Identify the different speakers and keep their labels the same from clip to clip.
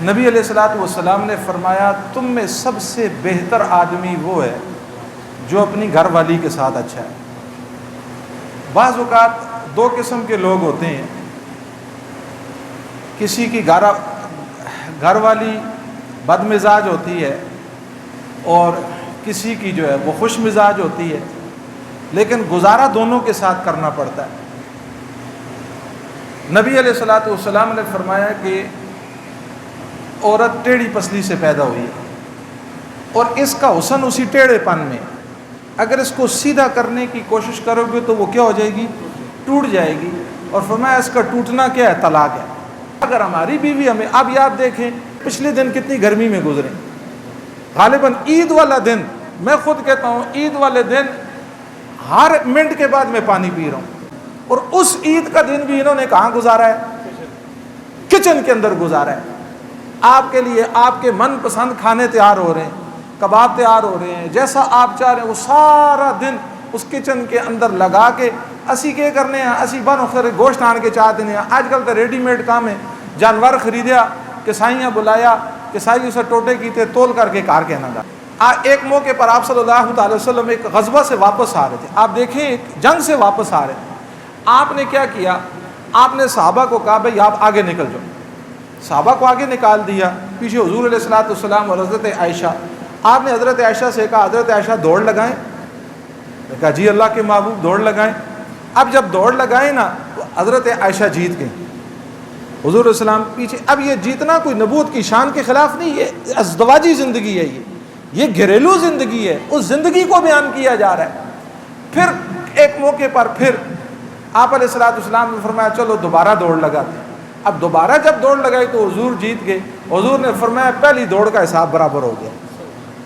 Speaker 1: نبی علیہ الصلوۃ والسلام نے فرمایا تم میں سب سے بہتر آدمی وہ ہے جو اپنی گھر والی کے ساتھ اچھا ہے۔ بعض اوقات دو قسم کے لوگ ہوتے ہیں، کسی کی گھر والی بد مزاج ہوتی ہے اور کسی کی جو ہے وہ خوش مزاج ہوتی ہے، لیکن گزارا دونوں کے ساتھ کرنا پڑتا ہے۔ نبی علیہ الصلوۃ والسلام نے فرمایا کہ عورت ٹیڑھی پسلی سے پیدا ہوئی ہے اور اس کا حسن اسی ٹیڑھے پن میں، اگر اس کو سیدھا کرنے کی کوشش کرو گے تو وہ کیا ہو جائے گی؟ ٹوٹ جائے گی۔ اور فرمایا اس کا ٹوٹنا کیا ہے؟ طلاق ہے۔ اگر ہماری بیوی ہمیں، اب یاد دیکھیں پچھلے دن کتنی گرمی میں گزرے، غالباً عید والا دن، میں خود کہتا ہوں عید والے دن ہر منٹ کے بعد میں پانی پی رہا ہوں، اور اس عید کا دن بھی انہوں نے کہاں گزارا ہے؟ کچن کے اندر گزارا ہے۔ آپ کے لیے آپ کے من پسند کھانے تیار ہو رہے ہیں، کباب تیار ہو رہے ہیں، جیسا آپ چاہ رہے ہیں، وہ سارا دن اس کچن کے اندر لگا کے اسی کے کرنے ہیں، اسی بنو خیر گوشت آن کے چاہتے ہیں۔ آج کل تو ریڈی میڈ کام ہے، جانور خریدیا، کسائیاں بلایا، کسائی اسے ٹوٹے کیتے تول کر کے کار کہنا گا۔ ایک موقع پر آپ صلی اللہ تعالی وسلم ایک غزوہ سے واپس آ رہے تھے، آپ دیکھیں ایک جنگ سے واپس آ رہے تھے۔ آپ نے کیا کیا؟ آپ نے صحابہ کو کہا بھائی آپ آگے نکل جاؤ۔ صحابہ کو آگے نکال دیا، پیچھے حضور علیہ الصلوۃ والسلام اور حضرت عائشہ۔ آپ نے حضرت عائشہ سے کہا حضرت عائشہ دوڑ لگائیں، نے کہا جی اللہ کے محبوب دوڑ لگائیں۔ اب جب دوڑ لگائیں نا تو حضرت عائشہ جیت گئیں، حضور علیہ السلام پیچھے۔ اب یہ جیتنا کوئی نبوت کی شان کے خلاف نہیں، یہ ازدواجی زندگی ہے، یہ گھریلو زندگی ہے، اس زندگی کو بیان کیا جا رہا ہے۔ پھر ایک موقع پر پھر آپ علیہ الصلوۃ والسلام نے فرمایا چلو دوبارہ دوڑ لگاتے ہیں۔ اب دوبارہ جب دوڑ لگائی تو حضور جیت گئے۔ حضور نے فرمایا پہلی دوڑ کا حساب برابر ہو گیا،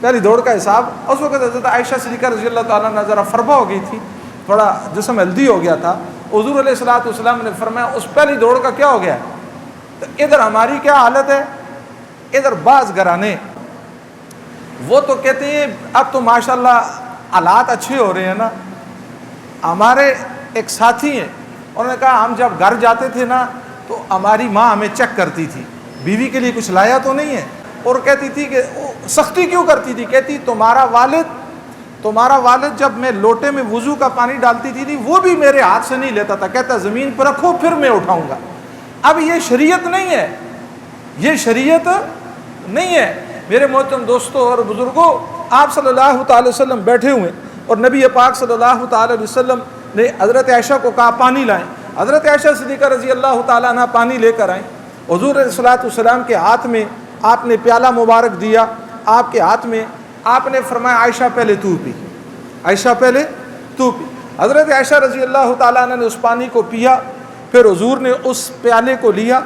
Speaker 1: پہلی دوڑ کا حساب۔ اس وقت حضرت عائشہ صدیقہ رضی اللہ تعالیٰ عنہا ذرا فربہ ہو گئی تھی، تھوڑا جسم ہیلدی ہو گیا تھا۔ حضور علیہ الصلوۃ والسلام نے فرمایا اس پہلی دوڑ کا کیا ہو گیا؟ تو ادھر ہماری کیا حالت ہے؟ ادھر بعض گھرانے وہ تو کہتے ہیں اب تو ماشاءاللہ حالات اچھے ہو رہے ہیں نا۔ ہمارے ایک ساتھی ہیں، انہوں نے کہا ہم جب گھر جاتے تھے نا تو ہماری ماں ہمیں چیک کرتی تھی بیوی کے لیے کچھ لایا تو نہیں ہے، اور کہتی تھی کہ سختی کیوں کرتی تھی؟ کہتی تمہارا والد جب میں لوٹے میں وضو کا پانی ڈالتی تھی وہ بھی میرے ہاتھ سے نہیں لیتا تھا، کہتا زمین پر رکھو پھر میں اٹھاؤں گا۔ اب یہ شریعت نہیں ہے، یہ شریعت نہیں ہے۔ میرے محترم دوستوں اور بزرگوں، آپ صلی اللہ تعالی وسلم بیٹھے ہوئے اور نبی پاک صلی اللہ تعالی وسلم نے حضرت عائشہ کو کہا پانی لائیں۔ حضرت عائشہ صدیقہ رضی اللہ تعالیٰ عنہ پانی لے کر آئیں۔ حضور علیہ الصلوۃ والسلام کے ہاتھ میں آپ نے پیالہ مبارک دیا، آپ کے ہاتھ میں آپ نے فرمایا عائشہ پہلے تو پی، عائشہ پہلے تو پی۔ حضرت عائشہ رضی اللہ تعالیٰ عنہ نے اس پانی کو پیا، پھر حضور نے اس پیالے کو لیا،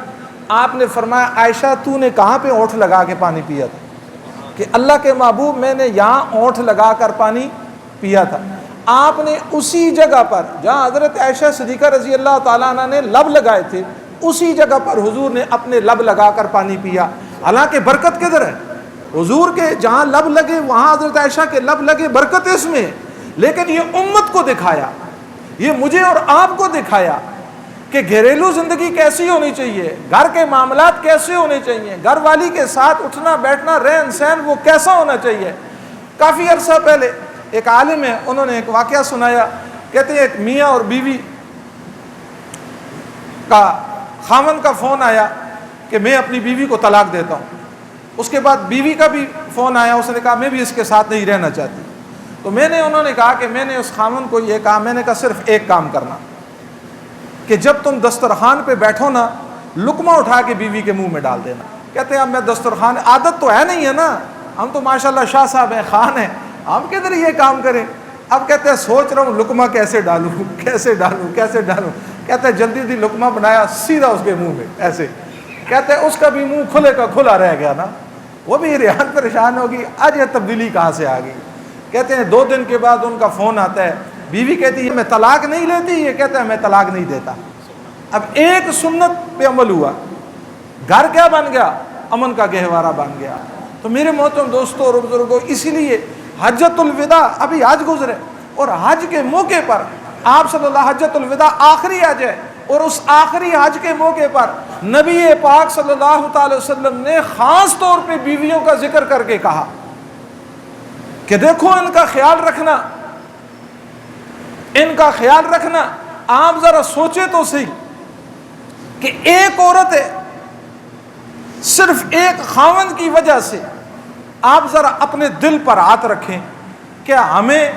Speaker 1: آپ نے فرمایا عائشہ تو نے کہاں پہ اونٹھ لگا کے پانی پیا تھا؟ کہ اللہ کے محبوب میں نے یہاں اونٹھ لگا کر پانی پیا تھا۔ آپ نے اسی جگہ پر جہاں حضرت عائشہ صدیقہ رضی اللہ تعالیٰ عنہ نے لب لگائے تھے اسی جگہ پر حضور نے اپنے لب لگا کر پانی پیا۔ حالانکہ برکت کدھر ہے؟ حضور کے جہاں لب لگے وہاں حضرت عائشہ کے لب لگے، برکت اس میں، لیکن یہ امت کو دکھایا، یہ مجھے اور آپ کو دکھایا کہ گھریلو زندگی کیسی ہونی چاہیے، گھر کے معاملات کیسے ہونے چاہیے، گھر والی کے ساتھ اٹھنا بیٹھنا رہن سہن وہ کیسا ہونا چاہیے۔ کافی عرصہ پہلے ایک عالم ہے، انہوں نے ایک واقعہ سنایا، کہتے ہیں ایک میاں اور بیوی کا خاوند کا فون آیا کہ میں اپنی بیوی کو طلاق دیتا ہوں۔ اس کے بعد بیوی کا بھی فون آیا، اس نے کہا میں بھی اس کے ساتھ نہیں رہنا چاہتی۔ تو انہوں نے کہا کہ میں نے اس خاوند کو یہ کہا، میں نے کہا صرف ایک کام کرنا کہ جب تم دسترخوان پہ بیٹھو نا لقمہ اٹھا کے بیوی کے منہ میں ڈال دینا۔ کہتے ہیں اب میں دسترخوان، عادت تو ہے نہیں ہے نا، ہم تو ماشاءاللہ شاہ صاحب ہیں، خان ہیں، ہم کدھر یہ کام کریں۔ اب کہتے ہیں سوچ رہا ہوں لقمہ کیسے ڈالوں کیسے ڈالوں کیسے ڈالوں۔ کہتے ہیں جلدی جلدی لقمہ بنایا، سیدھا اس کے منہ میں ایسے۔ کہتے ہیں اس کا بھی منہ کھلے کا کھلا رہ گیا نا، وہ بھی ریحان پریشان ہوگی، آج یہ تبدیلی کہاں سے آ گئی۔ کہتے ہیں 2 دن کے بعد ان کا فون آتا ہے، بیوی کہتی ہے میں طلاق نہیں لیتی، یہ کہتا ہے میں طلاق نہیں دیتا۔ اب ایک سنت پہ عمل ہوا، گھر کیا بن گیا؟ امن کا گہوارہ بن گیا۔ تو میرے محترم دوستوں اور بزرگوں، اسی لیے حجۃ الوداع، ابھی حج گزرے اور حج کے موقع پر آپ صلی اللہ، حجۃ الوداع آخری حج ہے، اور اس آخری حج کے موقع پر نبی پاک صلی اللہ تعالی وسلم نے خاص طور پہ بیویوں کا ذکر کر کے کہا کہ دیکھو ان کا خیال رکھنا، ان کا خیال رکھنا۔ آپ ذرا سوچے تو صحیح کہ ایک عورت ہے، صرف ایک خاوند کی وجہ سے آپ ذرا اپنے دل پر ہاتھ رکھیں کہ ہمیں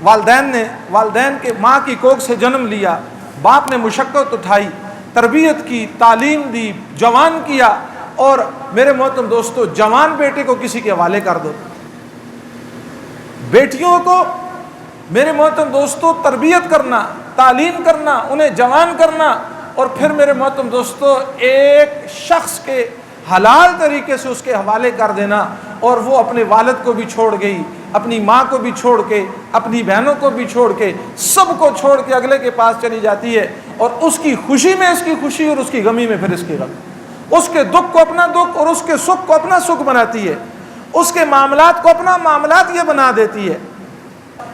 Speaker 1: والدین کے ماں کی کوکھ سے جنم لیا، باپ نے مشقت اٹھائی، تربیت کی، تعلیم دی، جوان کیا، اور میرے محترم دوستو جوان بیٹے کو کسی کے حوالے کر دو۔ بیٹیوں کو میرے محترم دوستو تربیت کرنا، تعلیم کرنا، انہیں جوان کرنا، اور پھر میرے محترم دوستو ایک شخص کے حلال طریقے سے اس کے حوالے کر دینا، اور وہ اپنے والد کو بھی چھوڑ گئی، اپنی ماں کو بھی چھوڑ کے، اپنی بہنوں کو بھی چھوڑ کے، سب کو چھوڑ کے اگلے کے پاس چلی جاتی ہے، اور اس کی خوشی میں اس کی خوشی اور اس کی غمی میں پھر اس کی غم، اس کے دکھ کو اپنا دکھ اور اس کے سکھ کو اپنا سکھ بناتی ہے، اس کے معاملات کو اپنا معاملات یہ بنا دیتی ہے۔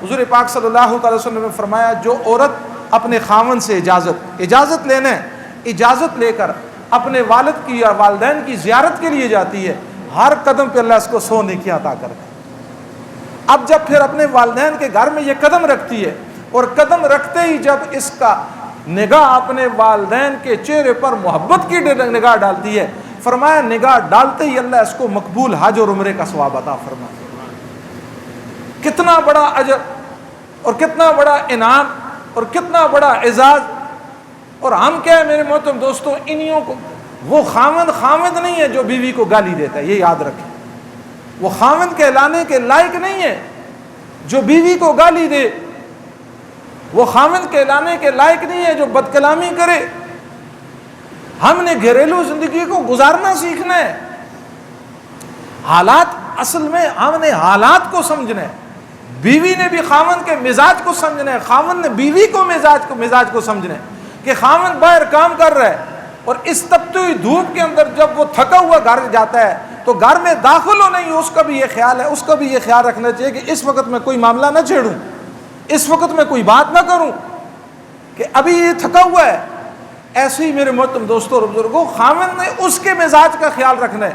Speaker 1: حضور پاک صلی اللہ تعالی وسلم نے فرمایا جو عورت اپنے خاوند سے اجازت لینے، اجازت لے کر اپنے والد کی یا والدین کی زیارت کے لیے جاتی ہے، ہر قدم پہ اللہ اس کو 100 نیکیاں عطا کرتا ہے۔ اب جب پھر اپنے والدین کے گھر میں یہ قدم رکھتی ہے، اور قدم رکھتے ہی جب اس کا نگاہ اپنے والدین کے چہرے پر محبت کی نگاہ ڈالتی ہے، فرمایا نگاہ ڈالتے ہی اللہ اس کو مقبول حج اور عمرے کا ثواب عطا فرماتا ہے۔ کتنا بڑا اجر اور کتنا بڑا انعام اور کتنا بڑا اعزاز۔ اور ہم کیا ہے میرے محترم دوستوں، انہیوں کو، وہ خاوند نہیں ہے جو بیوی کو گالی دیتا ہے، یہ یاد رکھیں، وہ خاوند کہلانے کے لائق نہیں ہے جو بیوی کو گالی دے، وہ خاوند کہلانے کے لائق نہیں ہے جو بد کلامی کرے۔ ہم نے گھریلو زندگی کو گزارنا سیکھنا ہے، حالات، اصل میں ہم نے حالات کو سمجھنا ہے، بیوی نے بھی خاوند کے مزاج کو سمجھنا ہے، خاوند نے بیوی کو مزاج کو سمجھنا ہے کہ خاوند باہر کام کر رہا ہے، اور اس تپتی ہوئی دھوپ کے اندر جب وہ تھکا ہوا گھر جاتا ہے تو گھر میں داخل ہو نہیں، اس کا بھی یہ خیال ہے، اس کا بھی یہ خیال رکھنا چاہیے کہ اس وقت میں کوئی معاملہ نہ چھیڑوں، اس وقت میں کوئی بات نہ کروں کہ ابھی یہ تھکا ہوا ہے۔ ایسے ہی میرے محترم دوستوں اور بزرگوں، خاوند نے اس کے مزاج کا خیال رکھنا ہے۔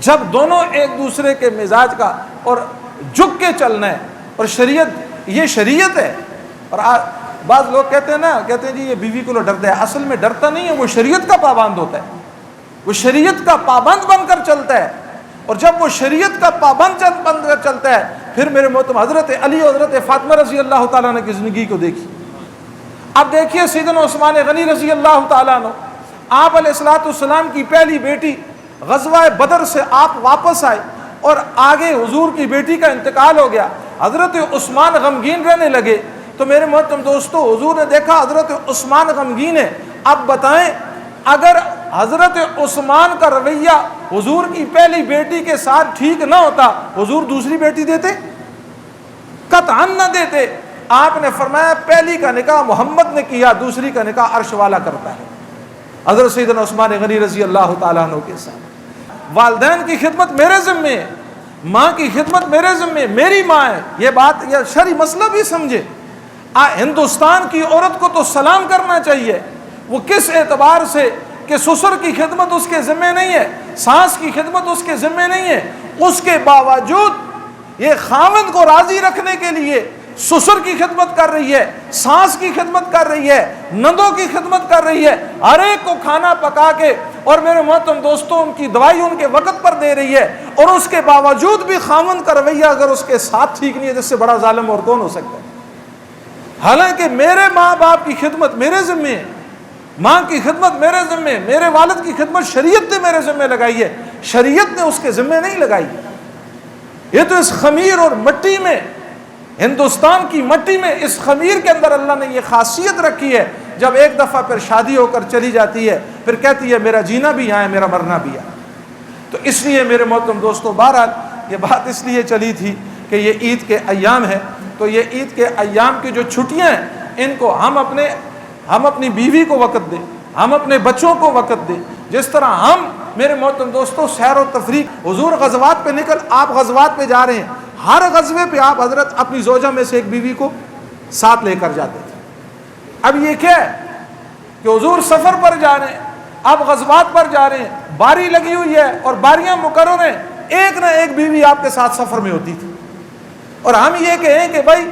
Speaker 1: جب دونوں ایک دوسرے کے مزاج کا اور جھک کے چلنا ہے، اور شریعت، یہ شریعت ہے۔ اور بعض لوگ کہتے ہیں جی یہ بیوی کو ڈرتا ہے، اصل میں ڈرتا نہیں ہے، وہ شریعت کا پابند ہوتا ہے، وہ شریعت کا پابند بن کر چلتا ہے۔ اور جب وہ شریعت کا پابند بن کر چلتا ہے، پھر میرے محترم حضرت علی اور حضرت فاطمہ رضی اللہ تعالیٰ عنہ کی زندگی کو دیکھی۔ اب دیکھیے سیدنا عثمان غنی رضی اللہ تعالیٰ عنہ، آپ علیہ الصلوۃ والسلام کی پہلی بیٹی، غزوہ بدر سے آپ واپس آئے اور آگے حضور کی بیٹی کا انتقال ہو گیا، حضرت عثمان غمگین رہنے لگے۔ تو میرے محترم دوستو، حضور نے دیکھا حضرت عثمان غمگین ہے، اب بتائیں اگر حضرت عثمان کا رویہ حضور کی پہلی بیٹی کے ساتھ ٹھیک نہ ہوتا، حضور دوسری بیٹی دیتے؟ قطعاً نہ دیتے۔ آپ نے فرمایا پہلی کا نکاح محمد نے کیا، دوسری کا نکاح عرش والا کرتا ہے، حضرت سیدنا عثمان غنی رضی اللہ تعالیٰ عنہ کے ساتھ۔ والدین کی خدمت میرے ذمے ہے، ماں کی خدمت میرے ذمے، میری ماں ہے، یہ بات، یہ شرعی مسئلہ بھی سمجھے۔ ہندوستان کی عورت کو تو سلام کرنا چاہیے، وہ کس اعتبار سے کہ سسر کی خدمت اس کے ذمے نہیں ہے، ساس کی خدمت اس کے ذمے نہیں ہے، اس کے باوجود یہ خاوند کو راضی رکھنے کے لیے سسر کی خدمت کر رہی ہے، ساس کی خدمت کر رہی ہے، نندوں کی خدمت کر رہی ہے، ہر ایک کو کھانا پکا کے، اور میرے محترم دوستوں ان کی دوائی ان کے وقت پر دے رہی ہے، اور اس کے باوجود بھی خاوند کا رویہ اگر اس کے ساتھ ٹھیک نہیں ہے، جس سے بڑا ظالم اور کون ہو سکتا ہے؟ حالانکہ میرے ماں باپ کی خدمت میرے ذمے ہے، ماں کی خدمت میرے ذمے، میرے والد کی خدمت شریعت نے میرے ذمے لگائی ہے، شریعت نے اس کے ذمے نہیں لگائی۔ یہ تو اس خمیر اور مٹی میں، ہندوستان کی مٹی میں، اس خمیر کے اندر اللہ نے یہ خاصیت رکھی ہے، جب ایک دفعہ پھر شادی ہو کر چلی جاتی ہے، پھر کہتی ہے میرا جینا بھی یہاں ہے، میرا مرنا بھی ہے۔ تو اس لیے میرے محترم دوستوں، بہرحال یہ بات اس لیے چلی تھی کہ یہ عید کے ایام ہے، تو یہ عید کے ایام کی جو چھٹیاں ہیں، ان کو ہم اپنی بیوی کو وقت دیں، ہم اپنے بچوں کو وقت دیں، جس طرح ہم میرے محترم دوستوں سیر و تفریح، حضور غزوات پہ آپ غزوات پہ جا رہے ہیں، ہر غزوے پہ آپ حضرت اپنی زوجہ میں سے ایک بیوی کو ساتھ لے کر جاتے تھے، اب یہ کیا ہے کہ حضور سفر پر جا رہے ہیں، اب غزوات پر جا رہے ہیں، باری لگی ہوئی ہے اور باریاں مقرر ہیں، ایک نہ ایک بیوی آپ کے ساتھ سفر میں ہوتی تھی، اور ہم یہ کہیں کہ بھائی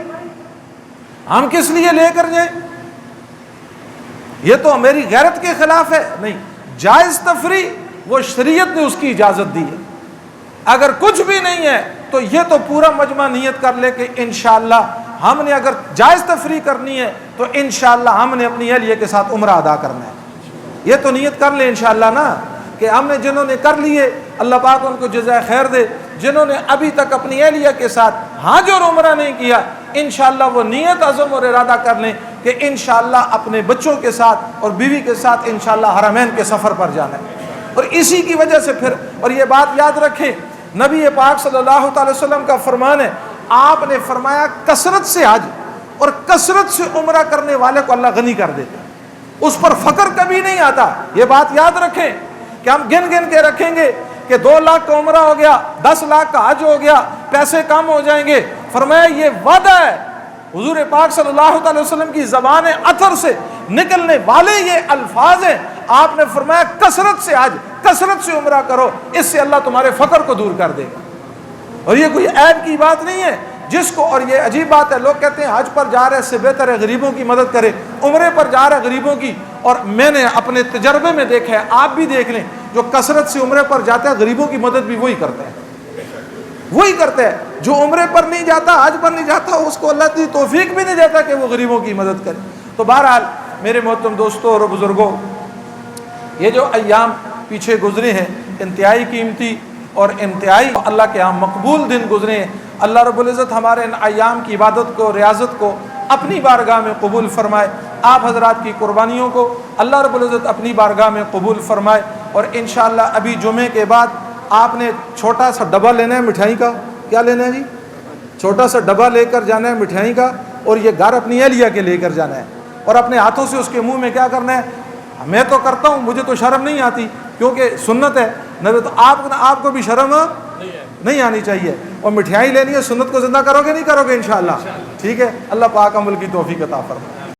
Speaker 1: ہم کس لیے لے کر جائیں، یہ تو میری غیرت کے خلاف ہے. نہیں، جائز تفریح وہ شریعت نے اس کی اجازت دی ہے. اگر کچھ بھی نہیں ہے تو یہ تو پورا مجمع نیت کر لے کہ انشاءاللہ ہم نے اگر جائز تفریح کرنی ہے تو انشاءاللہ ہم نے اپنی اہلیہ کے ساتھ عمرہ ادا کرنا ہے. یہ تو نیت کر لیں انشاءاللہ نا، کہ ہم نے جنہوں نے کر لیے اللہ پاک ان کو جزائے خیر دے، جنہوں نے ابھی تک اپنی اہلیہ کے ساتھ حج اور عمرہ نہیں کیا انشاءاللہ وہ نیت عزم اور ارادہ کر لیں کہ انشاءاللہ اپنے بچوں کے ساتھ اور بیوی کے ساتھ انشاءاللہ حرمین کے سفر پر جانا ہے. اور اسی کی وجہ سے پھر، اور یہ بات یاد رکھیں، نبی پاک صلی اللہ تعالی وسلم کا فرمان ہے، آپ نے فرمایا کثرت سے حج اور کثرت سے عمرہ کرنے والے کو اللہ غنی کر دیتا ہے، اس پر فقر کبھی نہیں آتا. یہ بات یاد رکھیں کہ ہم گن گن کے رکھیں گے کہ 2 لاکھ کا عمرہ ہو گیا، 10 لاکھ کا حج ہو گیا، پیسے کم ہو جائیں گے. فرمایا یہ وعدہ ہے، حضور پاک صلی اللہ تعالی وسلم کی زبان اطہر سے نکلنے والے یہ الفاظ ہیں. آپ نے فرمایا کثرت سے حج، کثرت سے عمرہ کرو، اس سے اللہ تمہارے فقر کو دور کر دے گا. اور یہ کوئی عیب کی بات نہیں ہے جس کو، اور یہ عجیب بات ہے، لوگ کہتے ہیں حج پر جا رہے اس سے بہتر ہے غریبوں کی مدد کرے، عمرے پر جا رہے غریبوں کی. اور میں نے اپنے تجربے میں دیکھا ہے، آپ بھی دیکھ لیں، جو کثرت سے عمرے پر جاتا ہے غریبوں کی مدد بھی وہی کرتا ہے، وہی کرتا ہے. جو عمرے پر نہیں جاتا، حج پر نہیں جاتا، اس کو اللہ کی توفیق بھی نہیں دیتا کہ وہ غریبوں کی مدد کرے. تو بہرحال میرے محترم دوستوں اور بزرگوں، یہ جو ایام پیچھے گزرے ہیں انتہائی قیمتی اور انتہائی اللہ کے ہاں مقبول دن گزرے ہیں. اللہ رب العزت ہمارے ان ایام کی عبادت کو، ریاضت کو اپنی بارگاہ میں قبول فرمائے. آپ حضرات کی قربانیوں کو اللہ رب العزت اپنی بارگاہ میں قبول فرمائے. اور انشاءاللہ ابھی جمعے کے بعد آپ نے چھوٹا سا ڈبہ لینا ہے مٹھائی کا. کیا لینا ہے جی؟ چھوٹا سا ڈبہ لے کر جانا ہے مٹھائی کا، اور یہ گھر اپنی اہلیہ کے لے کر جانا ہے، اور اپنے ہاتھوں سے اس کے منہ میں کیا کرنا ہے. میں تو کرتا ہوں، مجھے تو شرم نہیں آتی کیونکہ سنت ہے، نہیں تو آپ کو بھی شرم نہیں آنی چاہیے. اور مٹھائی لینی ہے، سنت کو زندہ کرو گے نہیں کرو گے انشاءاللہ؟ ٹھیک ہے، اللہ پاک عمل کی توفیق عطا فرمائے.